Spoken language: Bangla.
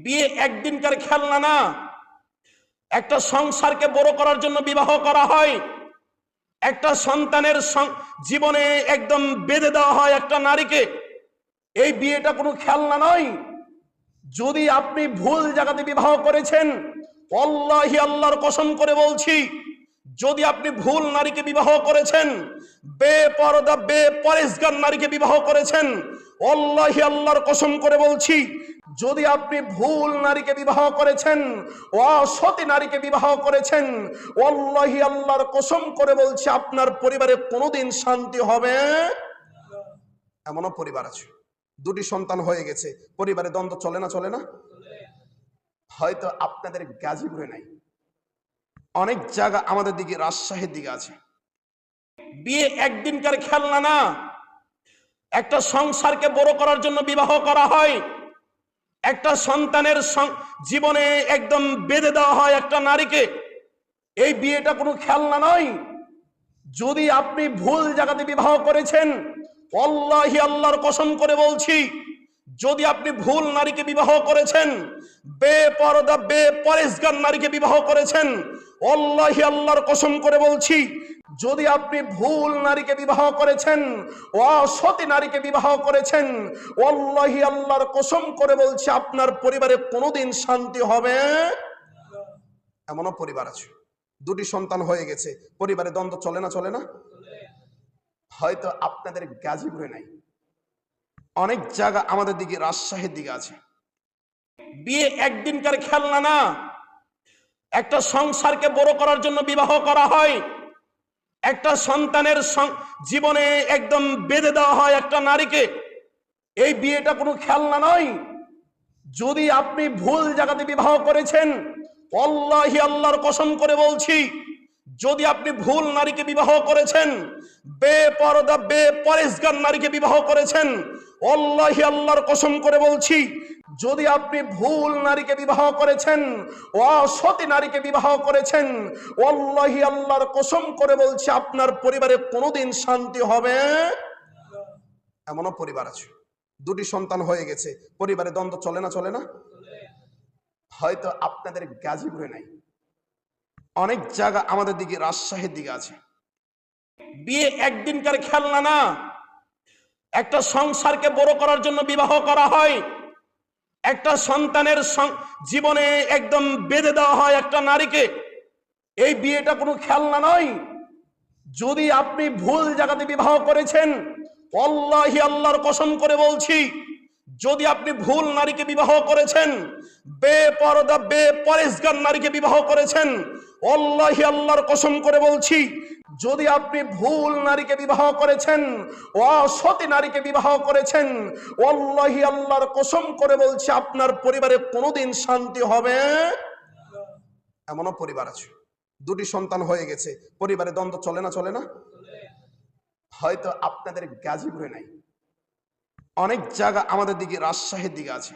বিয়ে একদিনকার খেলনা না। একটা সংসারকে বড় করার জন্য বিবাহ করা হয়। একটা সন্তানের জীবনে একদম বেঁধে দেওয়া হয় একটা নারীকে। এই বিয়েটা কোনো খেলনা নয়। যদি আপনি ভুল জায়গাতে বিবাহ করেছেন, আল্লাহি আল্লাহর কসম করে বলছি, যদি আপনি ভুল নারীকে বিবাহ করেছেন, বেপরদা বেপরেজগার নারীকে বিবাহ করেছেন, আল্লাহি আল্লাহর কসম করে বলছি, যদি আপনি ভুল নারীকে বিবাহ করেছেন, অসতী নারীকে বিবাহ করেছেন, আল্লাহি আল্লাহর কসম করে বলছি, আপনার পরিবারে কোনোদিন শান্তি হবে। এমনও পরিবার আছে, দুটি সন্তান হয়ে গেছে, পরিবারে দ্বন্দ্ব চলে না? চলে না? হয়তো আপনাদের গাজীপুরে নাই, অনেক জায়গা আমাদের দিকে রাজশাহীর দিকে আছে। বিয়ে একদিনকার খেলনা না। একটা সংসারকে বড় করার জন্য বিবাহ করা হয়। একটা সন্তানের জীবনে একদম বেঁধে দেওয়া হয় একটা নারীকে। এই বিয়েটা কোনো খেলনা নয়। যদি আপনি ভুল জায়গাতে বিবাহ করেছেন, আল্লাহি আল্লাহর কসম করে বলছি, যদি আপনি ভুল নারীকে বিবাহ করেছেন, বেপরদা বেপরেজগার নারীকে বিবাহ করেছেন, আল্লাহি আল্লাহর কসম করে বলছি, যদি আপনি ভুল নারীকে বিবাহ করেছেন, অসতী নারীকে বিবাহ করেছেন, আল্লাহি আল্লাহর কসম করে বলছি, আপনার পরিবারে কোনোদিন শান্তি হবে। এমনও পরিবার আছে, দুটি সন্তান হয়ে গেছে, পরিবারে দ্বন্দ্ব চলে না? চলে না? হয়তো আপনাদের গাজীপুরে নাই, অনেক জায়গা আমাদের দিকে রাজশাহীর দিকে আছে। বিয়ে একদিনকার খেলনা না। একটা সংসারকে বড় করার জন্য বিবাহ করা হয়। একটা সন্তানের জীবনে একদম বেঁধে দেওয়া হয় একটা নারীকে। এই বিয়েটা কোনো খেলনা নয়। যদি আপনি ভুল জায়গাতে বিবাহ করেছেন, আল্লাহি আল্লাহর কসম করে বলছি, যদি আপনি ভুল নারীকে বিবাহ করেছেন, বেপরদা বেপরেজগার নারীকে বিবাহ করেছেন, আল্লাহি আল্লাহর কসম করে বলছি, যদি আপনি ভুল নারীকে বিবাহ করেছেন, অসতী নারীকে বিবাহ করেছেন, আল্লাহি আল্লাহর কসম করে বলছি, আপনার পরিবারে কোনোদিন শান্তি হবে। এমনও পরিবার আছে, দুটি সন্তান হয়ে গেছে, পরিবারে দ্বন্দ্ব চলে না? চলে না? হয়তো আপনাদের গাজীপুরে নাই, অনেক জায়গা আমাদের দিকে রাজশাহীর দিকে আছে। বিয়ে একদিনকার খেলনা না। একটা সংসারকে বড় করার জন্য বিবাহ করা হয়। একটা সন্তানের জীবনে একদম বেঁধে দেওয়া হয় একটা নারীকে। এই বিয়েটা কোনো খেলনা নয়। যদি আপনি ভুল জায়গাতে বিবাহ করেছেন, আল্লাহি আল্লাহর কসম করে বলছি, যদি আপনি ভুল নারীকে বিবাহ করেছেন, বেপরদা বেপরেজগার নারীকে বিবাহ করেছেন, আল্লাহি আল্লাহর কসম করে বলছি, যদি আপনি ভুল নারীকে বিবাহ করেছেন, অসতী নারীকে বিবাহ করেছেন, আল্লাহি আল্লাহর কসম করে বলছি, আপনার পরিবারে কোনোদিন শান্তি হবে। এমনও পরিবার আছে, দুটি সন্তান হয়ে গেছে, পরিবারে দ্বন্দ্ব চলে না? চলে না? হয়তো আপনাদের গাজীপুরে নাই, অনেক জায়গা আমাদের দিকে রাজশাহীর দিকে আছে।